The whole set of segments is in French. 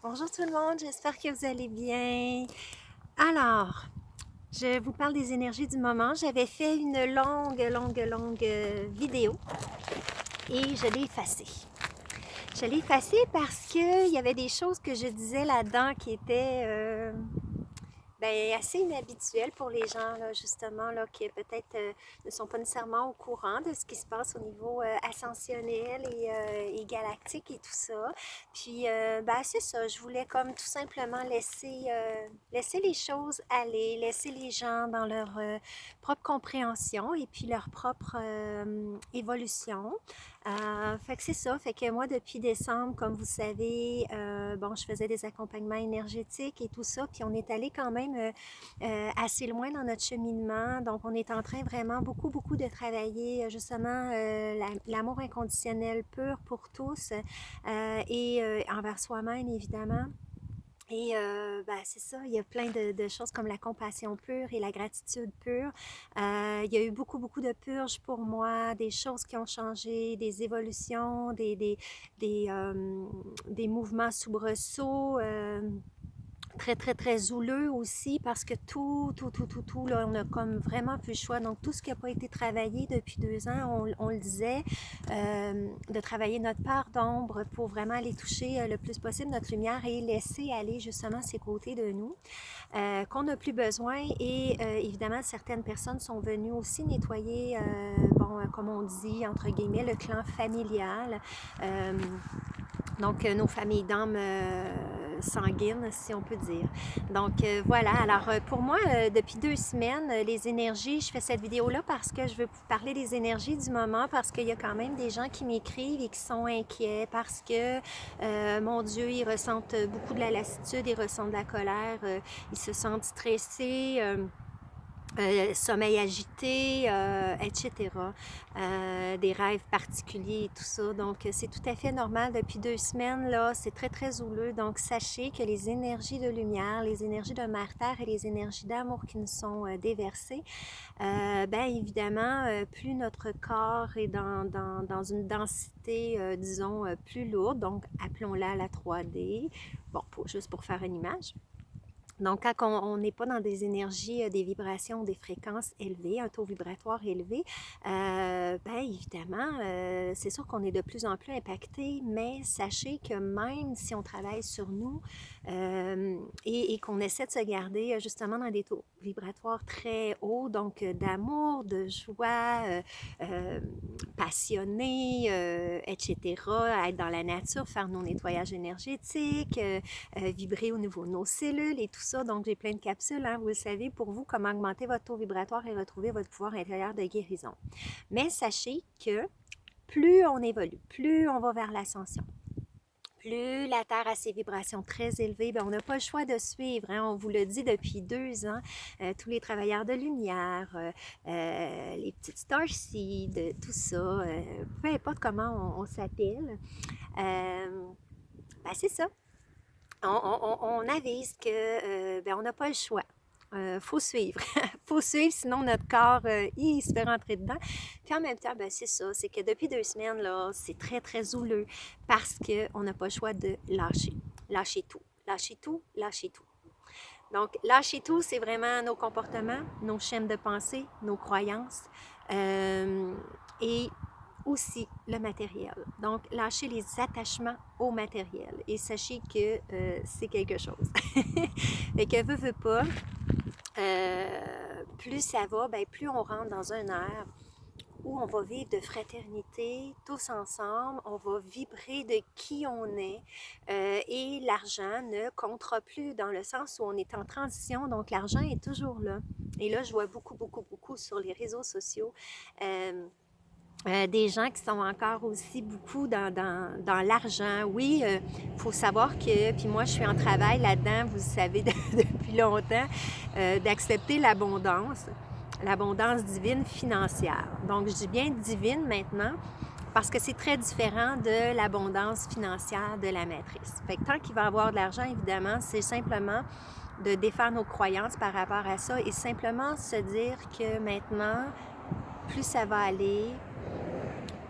Bonjour tout le monde, j'espère que vous allez bien. Alors, je vous parle des énergies du moment. J'avais fait une longue vidéo et je l'ai effacée. Je l'ai effacée parce qu'il y avait des choses que je disais là-dedans qui étaient assez inhabituelles pour les gens, là, justement, là, qui peut-être ne sont pas nécessairement au courant de ce qui se passe au niveau ascensionnel et galactique et tout ça. Puis, c'est ça, je voulais comme tout simplement laisser les choses aller, laisser les gens dans leur propre compréhension et puis leur propre évolution. Fait que c'est ça. Fait que moi, depuis décembre, comme vous savez, je faisais des accompagnements énergétiques et tout ça. Puis on est allé quand même assez loin dans notre cheminement. Donc, on est en train vraiment beaucoup de travailler justement l'amour inconditionnel pur pour tous et envers soi-même, évidemment. Et c'est ça, il y a plein de choses comme la compassion pure et la gratitude pure. Il y a eu beaucoup de purges pour moi, des choses qui ont changé, des évolutions, des mouvements soubresauts. Très houleux aussi parce que tout, là, on a comme vraiment plus le choix. Donc, tout ce qui n'a pas été travaillé depuis 2 ans, on le disait, de travailler notre part d'ombre pour vraiment aller toucher le plus possible notre lumière et laisser aller justement ces côtés de nous qu'on n'a plus besoin. Et évidemment, certaines personnes sont venues aussi nettoyer, comme on dit, entre guillemets, le clan familial. Donc, nos familles d'âmes sanguines, si on peut dire. Donc, voilà. Alors, pour moi, depuis 2 semaines, les énergies, je fais cette vidéo-là parce que je veux vous parler des énergies du moment, parce qu'il y a quand même des gens qui m'écrivent et qui sont inquiets parce que, mon Dieu, ils ressentent beaucoup de la lassitude, ils ressentent de la colère, ils se sentent stressés. Sommeil agité, etc. Des rêves particuliers et tout ça. Donc, c'est tout à fait normal. Depuis 2 semaines, là, c'est très houleux. Donc, sachez que les énergies de lumière, les énergies de Mère-Terre et les énergies d'amour qui nous sont déversées, évidemment, plus notre corps est dans une densité, disons, plus lourde, donc appelons-la la 3D, juste pour faire une image. Donc, quand on n'est pas dans des énergies, des vibrations, des fréquences élevées, un taux vibratoire élevé, évidemment, c'est sûr qu'on est de plus en plus impacté, mais sachez que même si on travaille sur nous et qu'on essaie de se garder justement dans des taux vibratoires très hauts, donc d'amour, de joie, passionné, etc., être dans la nature, faire nos nettoyages énergétiques, vibrer au niveau de nos cellules et tout ça. Donc, j'ai plein de capsules, hein, vous le savez, pour vous, comment augmenter votre taux vibratoire et retrouver votre pouvoir intérieur de guérison. Mais sachez que plus on évolue, plus on va vers l'ascension, plus la Terre a ses vibrations très élevées, on n'a pas le choix de suivre. Hein? On vous le dit depuis 2 ans, tous les travailleurs de lumière, les petites starseeds, tout ça, peu importe comment on s'appelle, c'est ça. On avise que on n'a pas le choix. Faut suivre. Faut suivre, sinon notre corps, il se fait rentrer dedans. Puis en même temps, c'est ça, c'est que depuis 2 semaines, là, c'est très houleux parce qu'on n'a pas le choix de lâcher. Lâcher tout. Lâcher tout, lâcher tout. Donc, lâcher tout, c'est vraiment nos comportements, nos chaînes de pensée, nos croyances et aussi le matériel. Donc, lâcher les attachements au matériel. Et sachez que c'est quelque chose. Fait que veut pas, plus ça va, plus on rentre dans un air où on va vivre de fraternité, tous ensemble, on va vibrer de qui on est et l'argent ne comptera plus dans le sens où on est en transition, donc l'argent est toujours là. Et là, je vois beaucoup sur les réseaux sociaux des gens qui sont encore aussi beaucoup dans l'argent. Oui, faut savoir que, puis moi je suis en travail là-dedans, vous le savez depuis longtemps, d'accepter l'abondance divine financière. Donc je dis bien divine maintenant parce que c'est très différent de l'abondance financière de la matrice. Fait que tant qu'il va y avoir de l'argent, évidemment, c'est simplement de défaire nos croyances par rapport à ça et simplement se dire que maintenant, plus ça va aller,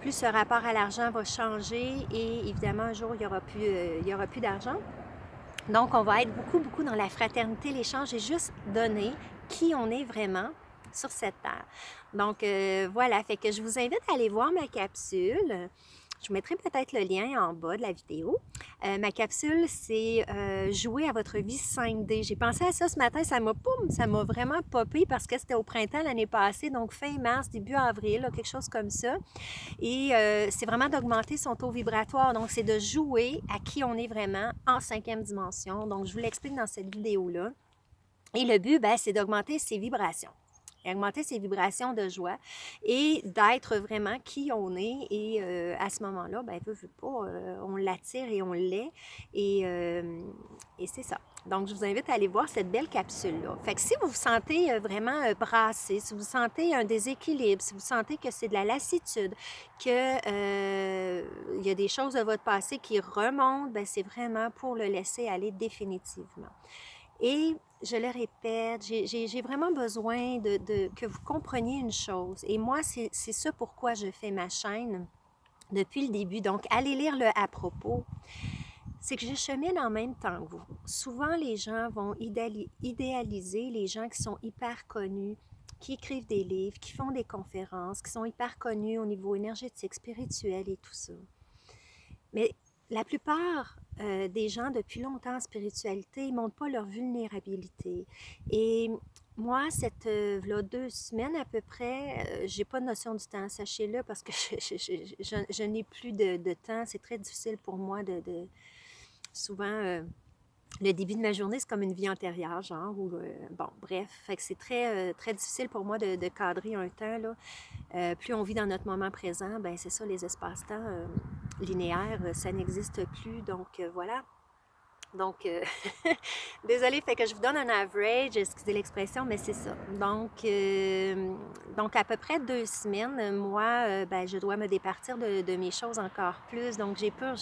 plus ce rapport à l'argent va changer et évidemment, un jour, il y aura plus d'argent. Donc, on va être beaucoup, beaucoup dans la fraternité, l'échange et juste donner qui on est vraiment sur cette terre. Donc, voilà, fait que je vous invite à aller voir ma capsule. Je vous mettrai peut-être le lien en bas de la vidéo. Ma capsule, c'est jouer à votre vie 5D. J'ai pensé à ça ce matin, ça m'a vraiment popé parce que c'était au printemps l'année passée, donc fin mars, début avril, là, quelque chose comme ça. Et c'est vraiment d'augmenter son taux vibratoire. Donc, c'est de jouer à qui on est vraiment en 5e dimension. Donc, je vous l'explique dans cette vidéo-là. Et le but, c'est d'augmenter ses vibrations. Et augmenter ses vibrations de joie et d'être vraiment qui on est. Et à ce moment-là, veut pas, on l'attire et on l'est. Et c'est ça. Donc, je vous invite à aller voir cette belle capsule-là. Fait que si vous vous sentez vraiment brassé, si vous sentez un déséquilibre, si vous sentez que c'est de la lassitude, que il y a des choses de votre passé qui remontent, c'est vraiment pour le laisser aller définitivement. Et je le répète, j'ai vraiment besoin que vous compreniez une chose. Et moi, c'est ça pourquoi je fais ma chaîne depuis le début. Donc, allez lire le à propos. C'est que je chemine en même temps que vous. Souvent, les gens vont idéaliser les gens qui sont hyper connus, qui écrivent des livres, qui font des conférences, qui sont hyper connus au niveau énergétique, spirituel et tout ça. Mais la plupart des gens depuis longtemps en spiritualité, ils ne montrent pas leur vulnérabilité. Et moi, là, 2 semaines à peu près, j'ai pas de notion du temps, sachez-le, parce que je n'ai plus de temps. C'est très difficile pour moi souvent, le début de ma journée, c'est comme une vie antérieure, genre, ou bon, bref, fait que c'est très difficile pour moi de cadrer un temps, là. Plus on vit dans notre moment présent, c'est ça, les espaces-temps linéaires, ça n'existe plus, donc voilà. Donc, désolée, fait que je vous donne un average, excusez l'expression, mais c'est ça. Donc, à peu près 2 semaines, moi, je dois me départir de mes choses encore plus. Donc, j'ai peur.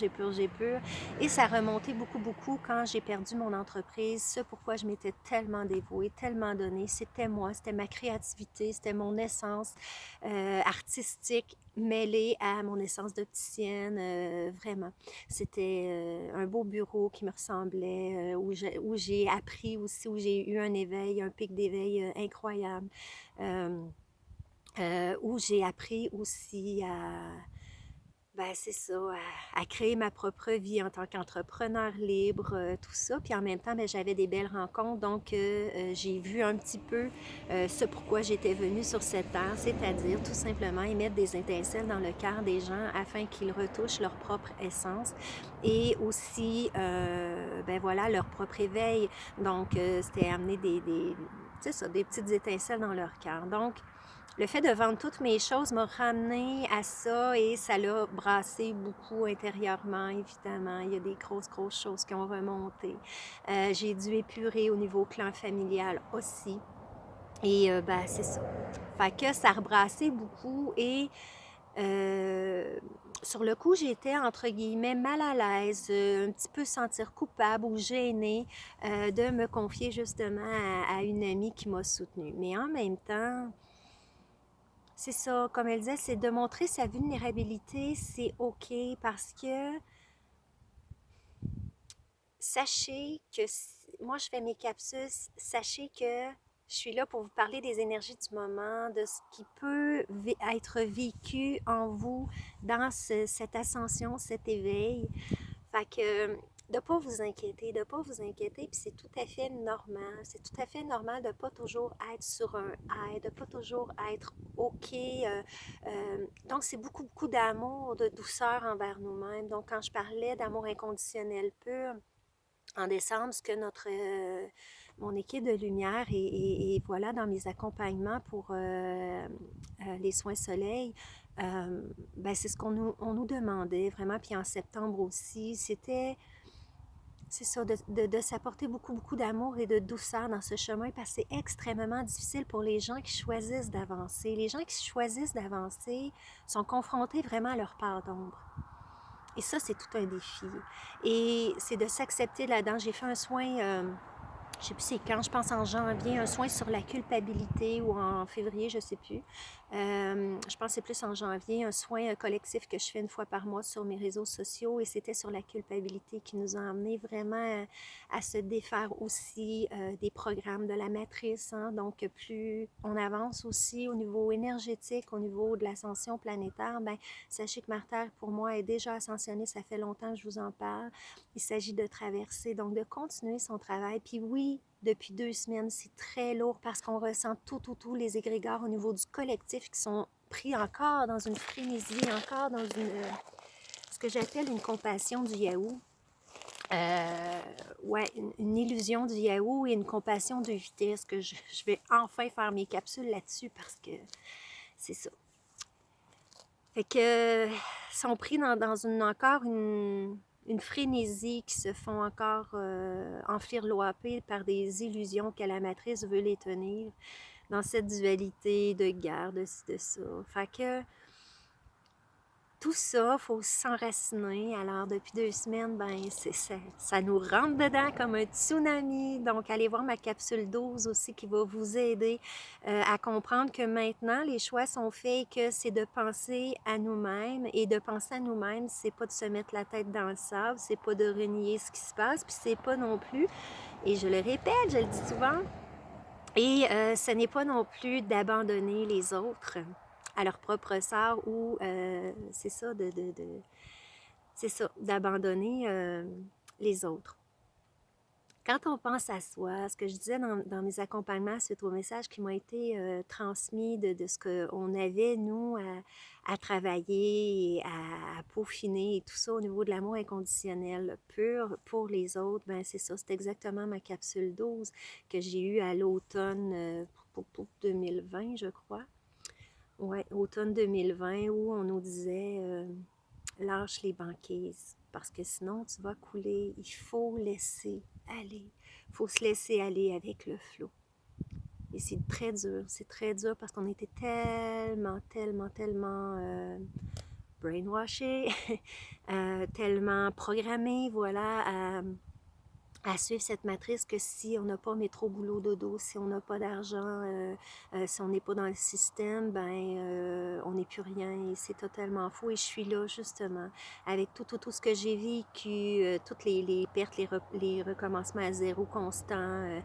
Et ça a remonté beaucoup, beaucoup quand j'ai perdu mon entreprise. Ce pourquoi je m'étais tellement dévouée, tellement donnée. C'était moi, c'était ma créativité, c'était mon essence artistique mêlée à mon essence d'opticienne, vraiment. C'était un beau bureau qui me ressemblait, où j'ai appris aussi, où j'ai eu un éveil, un pic d'éveil incroyable, où j'ai appris aussi c'est ça, à créer ma propre vie en tant qu'entrepreneur libre, tout ça. Puis en même temps, j'avais des belles rencontres, donc j'ai vu un petit peu ce pourquoi j'étais venue sur cette terre, c'est-à-dire tout simplement émettre des étincelles dans le cœur des gens afin qu'ils retouchent leur propre essence et aussi, voilà, leur propre éveil. Donc, c'était amener des petites étincelles dans leur cœur. Donc, le fait de vendre toutes mes choses m'a ramené à ça et ça l'a brassé beaucoup intérieurement, évidemment. Il y a des grosses choses qui ont remonté. J'ai dû épurer au niveau clan familial aussi. Et c'est ça. Fait que ça a rebrassé beaucoup et sur le coup, j'étais entre guillemets mal à l'aise, un petit peu sentir coupable ou gênée de me confier justement à une amie qui m'a soutenue. Mais en même temps, c'est ça, comme elle disait, c'est de montrer sa vulnérabilité, c'est OK parce que sachez que moi je fais mes capsules, sachez que je suis là pour vous parler des énergies du moment, de ce qui peut être vécu en vous dans cette ascension, cet éveil. Fait que de ne pas vous inquiéter, puis c'est tout à fait normal. C'est tout à fait normal de ne pas toujours être sur un high, de ne pas toujours être OK. Donc, c'est beaucoup, beaucoup d'amour, de douceur envers nous-mêmes. Donc, quand je parlais d'amour inconditionnel pur, en décembre, ce que mon équipe de lumière et voilà dans mes accompagnements pour les soins soleil, c'est ce on nous demandait vraiment. Puis en septembre aussi, c'est ça, de s'apporter beaucoup, beaucoup d'amour et de douceur dans ce chemin parce que c'est extrêmement difficile pour les gens qui choisissent d'avancer. Les gens qui choisissent d'avancer sont confrontés vraiment à leur part d'ombre. Et ça, c'est tout un défi. Et c'est de s'accepter là-dedans. J'ai fait un soin je sais plus c'est quand, je pense en janvier, un soin sur la culpabilité ou en février, je sais plus. Je pense que c'est plus en janvier, un soin collectif que je fais une fois par mois sur mes réseaux sociaux et c'était sur la culpabilité qui nous a amené vraiment à se défaire aussi des programmes de la matrice. Hein? Donc, plus on avance aussi au niveau énergétique, au niveau de l'ascension planétaire, ben, sachez que Marthe, pour moi, est déjà ascensionnée, ça fait longtemps que je vous en parle. Il s'agit de traverser, donc de continuer son travail. Puis oui, depuis 2 semaines, c'est très lourd parce qu'on ressent tous les égrégores au niveau du collectif qui sont pris encore dans une frénésie, encore dans ce que j'appelle une compassion du Yahoo. Ouais, une illusion du Yahoo et une compassion de vitesse que je vais enfin faire mes capsules là-dessus parce que c'est ça. Fait que sont pris encore une frénésie qui se font encore enflirloiper par des illusions que la matrice veut les tenir dans cette dualité de guerre, de ci, de ça. Fait que tout ça, il faut s'enraciner. Alors, depuis 2 semaines, ben, ça nous rentre dedans comme un tsunami. Donc, allez voir ma capsule 12 aussi qui va vous aider à comprendre que maintenant, les choix sont faits et que c'est de penser à nous-mêmes. Et de penser à nous-mêmes, c'est pas de se mettre la tête dans le sable, c'est pas de renier ce qui se passe, puis c'est pas non plus, et je le répète, je le dis souvent, et ce n'est pas non plus d'abandonner les autres à leur propre sort ou c'est ça, c'est ça, d'abandonner les autres. Quand on pense à soi, ce que je disais dans mes accompagnements suite au message qui m'a été transmis de ce qu'on avait, nous, à travailler, et à peaufiner et tout ça au niveau de l'amour inconditionnel pur pour les autres, ben c'est ça, c'est exactement ma capsule 12 que j'ai eue à l'automne pour 2020, je crois. Ouais, automne 2020, où on nous disait lâche les banquises parce que sinon tu vas couler. Il faut laisser aller. Il faut se laisser aller avec le flot. Et c'est très dur parce qu'on était tellement brainwashés, tellement programmés, voilà, à suivre cette matrice que si on n'a pas métro, boulot, dodo, si on n'a pas d'argent, si on n'est pas dans le système, ben on n'est plus rien et c'est totalement faux. Et je suis là justement avec tout ce que j'ai vécu, toutes les pertes, les recommencements à zéro constant,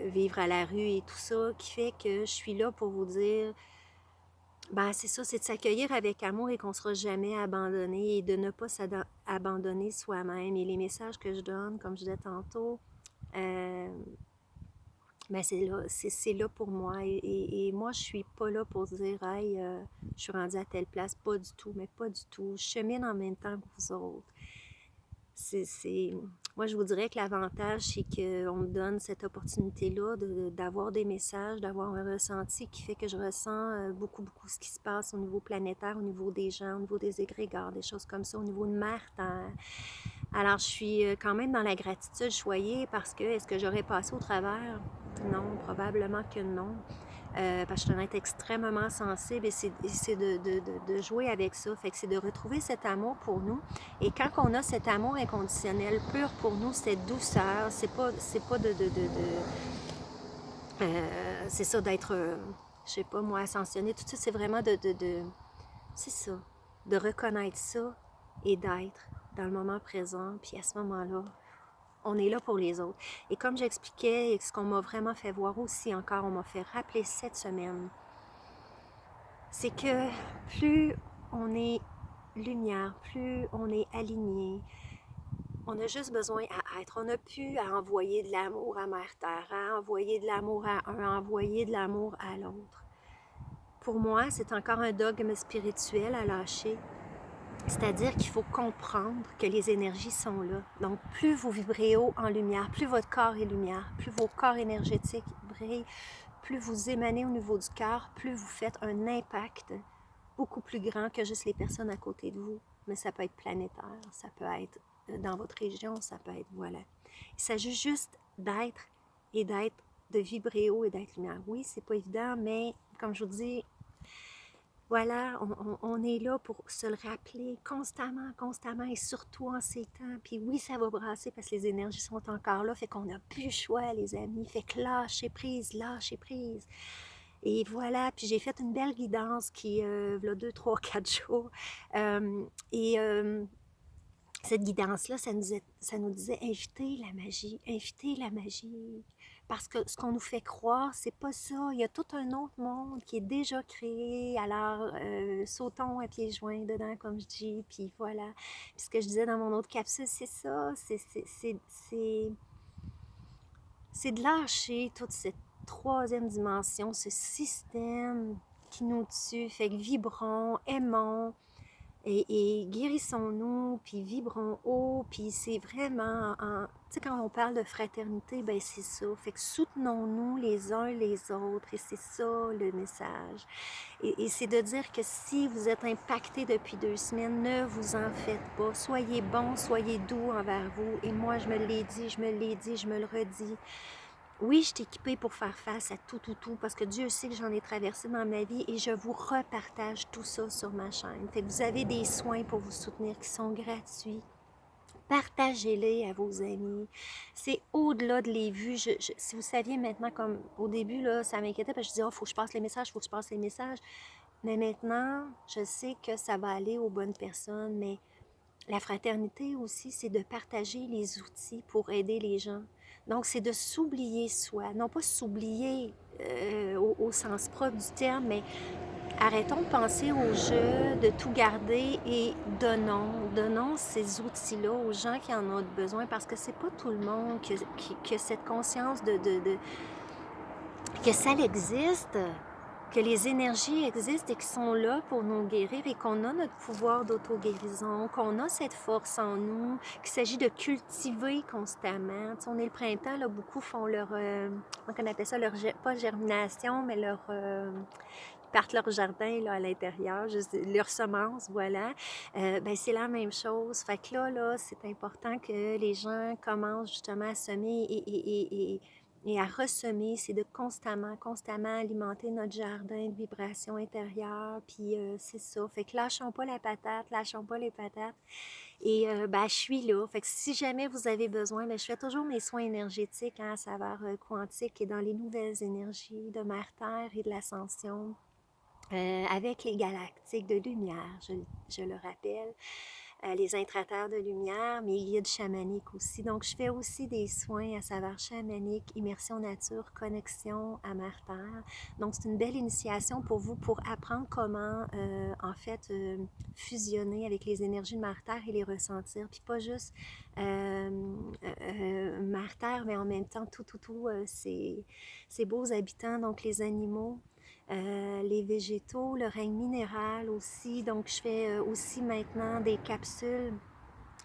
vivre à la rue et tout ça, qui fait que je suis là pour vous dire, ben, c'est ça, c'est de s'accueillir avec amour et qu'on ne sera jamais abandonné et de ne pas s'abandonner soi-même. Et les messages que je donne, comme je disais tantôt, ben c'est là pour moi. Et moi, je suis pas là pour dire, hey, je suis rendue à telle place. Pas du tout, mais pas du tout. Je chemine en même temps que vous autres. Moi, je vous dirais que l'avantage, c'est qu'on me donne cette opportunité-là d'avoir des messages, d'avoir un ressenti qui fait que je ressens beaucoup ce qui se passe au niveau planétaire, au niveau des gens, au niveau des égrégores, des choses comme ça, au niveau de Mars. Alors, je suis quand même dans la gratitude choyée parce que est-ce que j'aurais passé au travers? Non, probablement que non. Parce que je suis un être extrêmement sensible et c'est de jouer avec ça. Fait que c'est de retrouver cet amour pour nous. Et quand on a cet amour inconditionnel pur pour nous, cette douceur, c'est pas c'est ça d'être, je sais pas moi, ascensionné. Tout ça, c'est vraiment c'est ça, de reconnaître ça et d'être dans le moment présent. Puis à ce moment-là, on est là pour les autres. Et comme j'expliquais, et ce qu'on m'a vraiment fait voir aussi encore, on m'a fait rappeler cette semaine, c'est que plus on est lumière, plus on est aligné, on a juste besoin à être. On n'a plus à envoyer de l'amour à Mère Terre, à envoyer de l'amour à un, à envoyer de l'amour à l'autre. Pour moi, c'est encore un dogme spirituel à lâcher. C'est-à-dire qu'il faut comprendre que les énergies sont là. Donc, plus vous vibrez haut en lumière, plus votre corps est lumière, plus vos corps énergétiques brillent, plus vous émanez au niveau du cœur, plus vous faites un impact beaucoup plus grand que juste les personnes à côté de vous. Mais ça peut être planétaire, ça peut être dans votre région, ça peut être, voilà. Il s'agit juste d'être et d'être, de vibrer haut et d'être lumière. Oui, c'est pas évident, mais comme je vous dis, voilà, on est là pour se le rappeler constamment, constamment et surtout en ces temps. Puis oui, ça va brasser parce que les énergies sont encore là, fait qu'on n'a plus le choix, les amis. Fait que lâchez prise, lâchez prise. Et voilà, puis j'ai fait une belle guidance qui, là, 2, 3, 4 jours. Et cette guidance-là, ça nous disait inviter la magie, inviter la magie. Parce que ce qu'on nous fait croire, c'est pas ça. Il y a tout un autre monde qui est déjà créé. Alors, sautons à pieds joints dedans, comme je dis. Puis voilà. Puis ce que je disais dans mon autre capsule, c'est ça. C'est de lâcher toute cette troisième dimension, ce système qui nous tue. Fait que vibrons, aimons, et guérissons-nous, puis vibrons haut, puis c'est vraiment, tu sais, quand on parle de fraternité, ben c'est ça. Fait que soutenons-nous les uns les autres, et c'est ça le message. Et c'est de dire que si vous êtes impacté depuis 2 semaines, ne vous en faites pas. Soyez bons, soyez doux envers vous. Et moi, je me l'ai dit, je me l'ai dit, je me le redis. Oui, je suis équipée pour faire face à tout, parce que Dieu sait que j'en ai traversé dans ma vie et je vous repartage tout ça sur ma chaîne. Fait que vous avez des soins pour vous soutenir qui sont gratuits. Partagez-les à vos amis. C'est au-delà de les vues. Si vous saviez maintenant, comme au début, là, ça m'inquiétait parce que je disais, oh, faut que je passe les messages, faut que je passe les messages. Mais maintenant, je sais que ça va aller aux bonnes personnes, mais la fraternité aussi, c'est de partager les outils pour aider les gens. Donc, c'est de s'oublier soi. Non pas s'oublier au sens propre du terme, mais arrêtons de penser au jeu, de tout garder et donnons ces outils-là aux gens qui en ont besoin parce que c'est pas tout le monde qui a cette conscience que ça existe, que les énergies existent et qui sont là pour nous guérir et qu'on a notre pouvoir d'auto-guérison, qu'on a cette force en nous, qu'il s'agit de cultiver constamment. Tu sais, on est le printemps, là, beaucoup font leur, comment on appelle ça, leur, pas germination, mais leur... ils partent leur jardin là, à l'intérieur, leurs semences, voilà. Ben, c'est la même chose. Fait que là, c'est important que les gens commencent justement à semer et à ressemer, c'est de constamment alimenter notre jardin de vibrations intérieures, puis c'est ça. Fait que lâchons pas la patate, lâchons pas les patates. Et ben, je suis là. Fait que si jamais vous avez besoin, ben, je fais toujours mes soins énergétiques à saveur quantique et dans les nouvelles énergies de Mère-Terre et de l'ascension. Avec les galactiques de lumière, je le rappelle, les intrateurs de lumière, mes guides chamaniques aussi. Donc, je fais aussi des soins à saveur chamanique, immersion nature, connexion à Mère-Terre. Donc, c'est une belle initiation pour vous pour apprendre comment, en fait, fusionner avec les énergies de Mère-Terre et les ressentir. Puis pas juste Mère-Terre, mais en même temps, tout, ces beaux habitants, donc les animaux. Les végétaux, le règne minéral aussi. Donc, je fais aussi maintenant des capsules,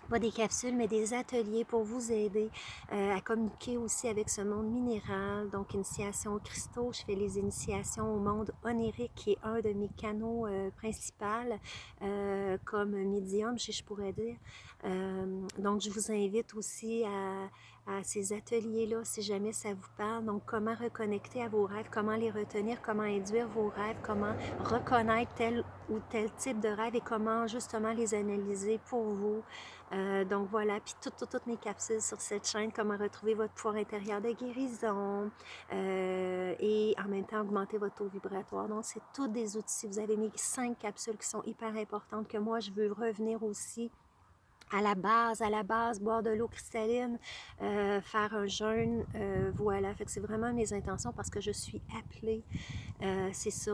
pas des capsules, mais des ateliers pour vous aider à communiquer aussi avec ce monde minéral. Donc, initiation aux cristaux, je fais les initiations au monde onirique, qui est un de mes canaux principaux, comme médium, je pourrais dire. Donc, je vous invite aussi à ces ateliers-là, si jamais ça vous parle. Donc, comment reconnecter à vos rêves, comment les retenir, comment induire vos rêves, comment reconnaître tel ou tel type de rêve et comment justement les analyser pour vous. Donc voilà, puis toutes mes capsules sur cette chaîne, comment retrouver votre pouvoir intérieur de guérison et en même temps augmenter votre taux vibratoire. Donc c'est tous des outils. Vous avez mes 5 capsules qui sont hyper importantes que moi je veux revenir aussi à la base, boire de l'eau cristalline, faire un jeûne, voilà. Fait que c'est vraiment mes intentions parce que je suis appelée, c'est ça,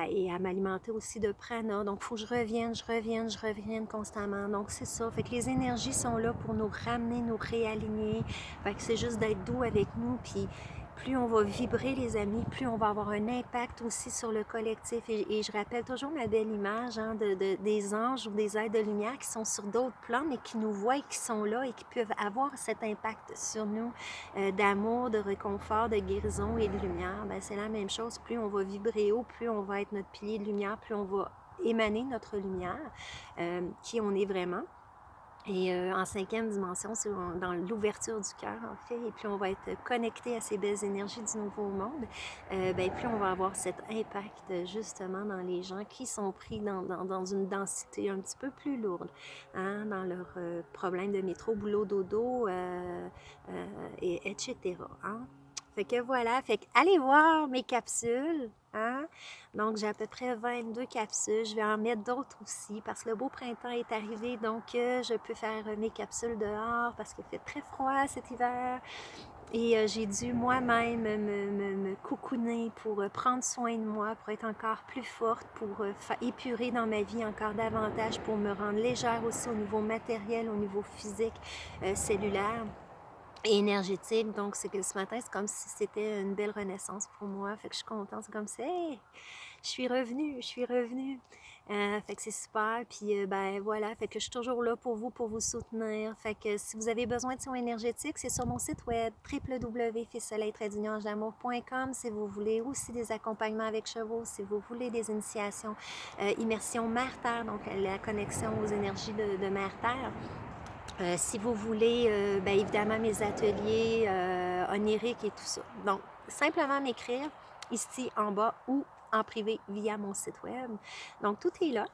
et à m'alimenter aussi de prana. Donc, il faut que je revienne constamment. Donc, c'est ça. Fait que les énergies sont là pour nous ramener, nous réaligner. Fait que c'est juste d'être doux avec nous, puis plus on va vibrer, les amis, plus on va avoir un impact aussi sur le collectif. Et je rappelle toujours ma belle image des anges ou des êtres de lumière qui sont sur d'autres plans, mais qui nous voient et qui sont là et qui peuvent avoir cet impact sur nous d'amour, de réconfort, de guérison et de lumière. Ben, c'est la même chose. Plus on va vibrer haut, plus on va être notre pilier de lumière, plus on va émaner notre lumière, qui on est vraiment. Et en 5e dimension, c'est dans l'ouverture du cœur, en fait. Et plus on va être connecté à ces belles énergies du nouveau monde, plus on va avoir cet impact, justement, dans les gens qui sont pris dans une densité un petit peu plus lourde, hein, dans leurs problèmes de métro, boulot, dodo, etc. Hein. Fait que voilà, fait que allez voir mes capsules, hein. Donc, j'ai à peu près 22 capsules. Je vais en mettre d'autres aussi parce que le beau printemps est arrivé. Donc, je peux faire mes capsules dehors parce qu'il fait très froid cet hiver. Et j'ai dû moi-même me cocooner pour prendre soin de moi, pour être encore plus forte, pour épurer dans ma vie encore davantage, pour me rendre légère aussi au niveau matériel, au niveau physique, cellulaire et énergétique. Donc, c'est que ce matin, c'est comme si c'était une belle renaissance pour moi. Fait que je suis contente. C'est comme si, hey, je suis revenue, je suis revenue. Fait que c'est super. Puis, voilà. Fait que je suis toujours là pour vous soutenir. Fait que si vous avez besoin de soins énergétiques, c'est sur mon site web www.fillesoleil-amour.com si vous voulez aussi des accompagnements avec chevaux, si vous voulez des initiations, immersion mère-terre, donc la connexion aux énergies de mère-terre. Si vous voulez, évidemment, mes ateliers oniriques et tout ça. Donc, simplement m'écrire ici en bas ou en privé via mon site web. Donc, tout est là.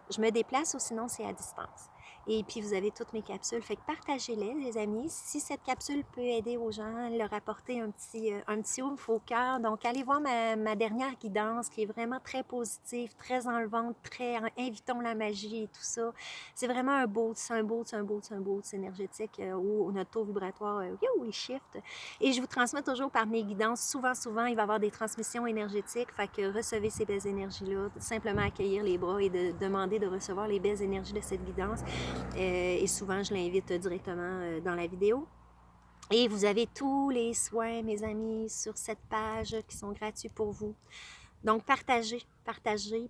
Je me déplace ou sinon, c'est à distance. Et puis, vous avez toutes mes capsules. Fait que partagez-les, les amis. Si cette capsule peut aider aux gens, leur apporter un petit ouf au cœur. Donc, allez voir ma dernière guidance qui est vraiment très positive, très enlevante, très invitons la magie et tout ça. C'est vraiment un boost énergétique où notre taux vibratoire, il shift. Et je vous transmets toujours par mes guidances. Souvent, il va y avoir des transmissions énergétiques. Fait que recevez ces belles énergies-là. Simplement accueillir les bras et de demander de recevoir les belles énergies de cette guidance. Et souvent, je l'invite directement dans la vidéo. Et vous avez tous les soins, mes amis, sur cette page qui sont gratuits pour vous. Donc, partagez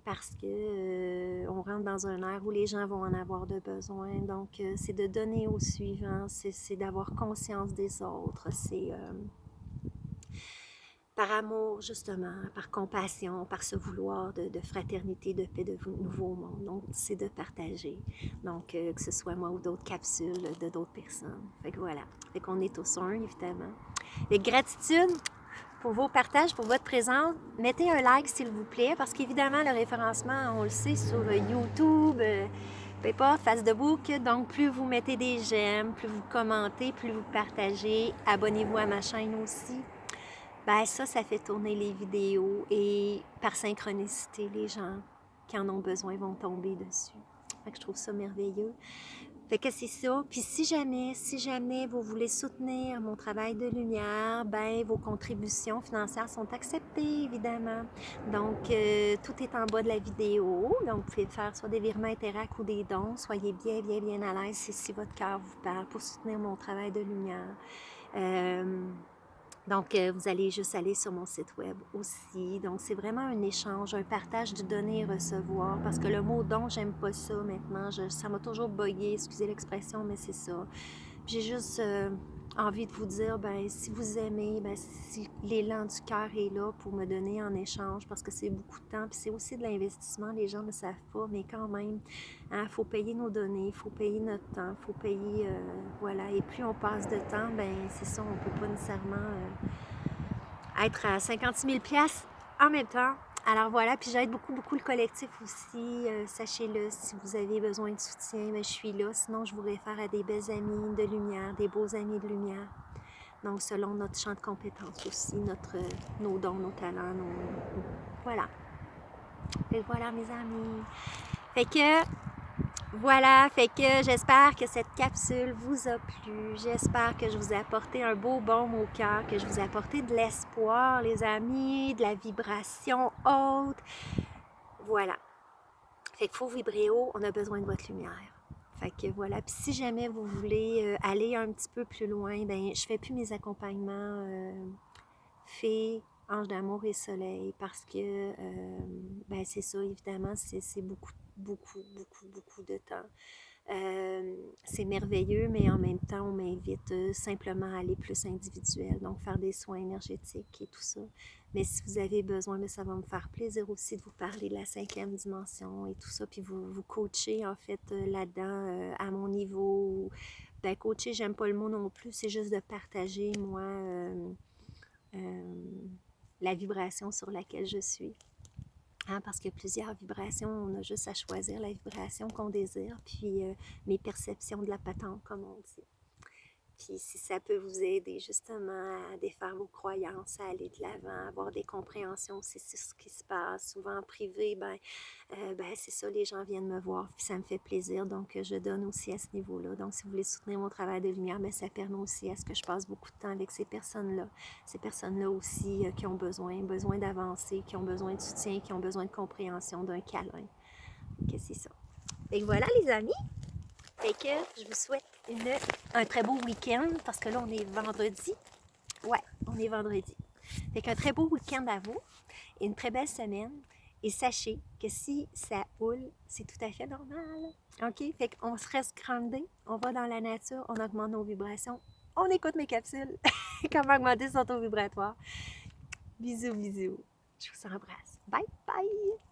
parce que on rentre dans un air où les gens vont en avoir de besoin. Donc, c'est de donner au suivant, c'est d'avoir conscience des autres, c'est par amour, justement, par compassion, par ce vouloir de fraternité, de paix, de nouveau monde. Donc, c'est de partager. Donc, que ce soit moi ou d'autres capsules de d'autres personnes. Fait que voilà. Fait qu'on est tous un, évidemment. Et gratitude pour vos partages, pour votre présence. Mettez un like, s'il vous plaît, parce qu'évidemment, le référencement, on le sait, sur YouTube, peu importe, Facebook. Donc, plus vous mettez des j'aime, plus vous commentez, plus vous partagez. Abonnez-vous à ma chaîne aussi. Ça fait tourner les vidéos et par synchronicité, les gens qui en ont besoin vont tomber dessus. Fait que je trouve ça merveilleux. Fait que c'est ça. Puis si jamais vous voulez soutenir mon travail de lumière, vos contributions financières sont acceptées, évidemment. Donc, tout est en bas de la vidéo. Donc, vous pouvez faire soit des virements Interac ou des dons. Soyez bien à l'aise si votre cœur vous parle pour soutenir mon travail de lumière. Donc, vous allez juste aller sur mon site web aussi. Donc, c'est vraiment un échange, un partage du donner et recevoir. Parce que le mot don, j'aime pas ça maintenant. Ça m'a toujours bugué, excusez l'expression, mais c'est ça. J'ai juste envie de vous dire, si vous aimez, si l'élan du cœur est là pour me donner en échange, parce que c'est beaucoup de temps, puis c'est aussi de l'investissement, les gens ne savent pas, mais quand même, il faut payer nos données, il faut payer notre temps, il faut payer, voilà, et plus on passe de temps, c'est ça, on ne peut pas nécessairement être à 56 000 $ en même temps. Alors voilà, puis j'aide beaucoup le collectif aussi. Sachez-le, si vous avez besoin de soutien, je suis là. Sinon, je vous réfère à des belles amies de lumière, des beaux amis de lumière. Donc, selon notre champ de compétences aussi, nos dons, nos talents, voilà. Et voilà, mes amis. Fait que voilà, fait que j'espère que cette capsule vous a plu. J'espère que je vous ai apporté un beau baume au cœur, que je vous ai apporté de l'espoir, les amis, de la vibration haute. Voilà. Fait qu'il faut vibrer haut, on a besoin de votre lumière. Fait que voilà. Puis si jamais vous voulez aller un petit peu plus loin, je fais plus mes accompagnements fées, anges d'amour et soleil parce que c'est ça, évidemment, c'est beaucoup de temps. c'est merveilleux, mais en même temps, on m'invite simplement à aller plus individuel, donc faire des soins énergétiques et tout ça. Mais si vous avez besoin, mais ça va me faire plaisir aussi de vous parler de la 5e dimension et tout ça, puis vous coacher en fait là-dedans à mon niveau. Ben, coacher, j'aime pas le mot non plus, c'est juste de partager, moi, la vibration sur laquelle je suis. Hein, parce qu'il y a plusieurs vibrations, on a juste à choisir la vibration qu'on désire, puis mes perceptions de la patente, comme on dit. Puis si ça peut vous aider justement à défaire vos croyances, à aller de l'avant, à avoir des compréhensions aussi sur ce qui se passe. Souvent en privé, c'est ça, les gens viennent me voir, puis ça me fait plaisir. Donc je donne aussi à ce niveau-là. Donc si vous voulez soutenir mon travail de lumière, ça permet aussi à ce que je passe beaucoup de temps avec ces personnes-là. Ces personnes-là aussi qui ont besoin d'avancer, qui ont besoin de soutien, qui ont besoin de compréhension, d'un câlin. Donc c'est ça. Et voilà les amis. Fait que je vous souhaite un très beau week-end parce que là, on est vendredi. Ouais, on est vendredi. Fait qu'un très beau week-end à vous et une très belle semaine. Et sachez que si ça houle, c'est tout à fait normal. OK? Fait qu'on se reste groundé, on va dans la nature, on augmente nos vibrations, on écoute mes capsules. Comment augmenter son taux vibratoire. Bisous, bisous. Je vous embrasse. Bye, bye!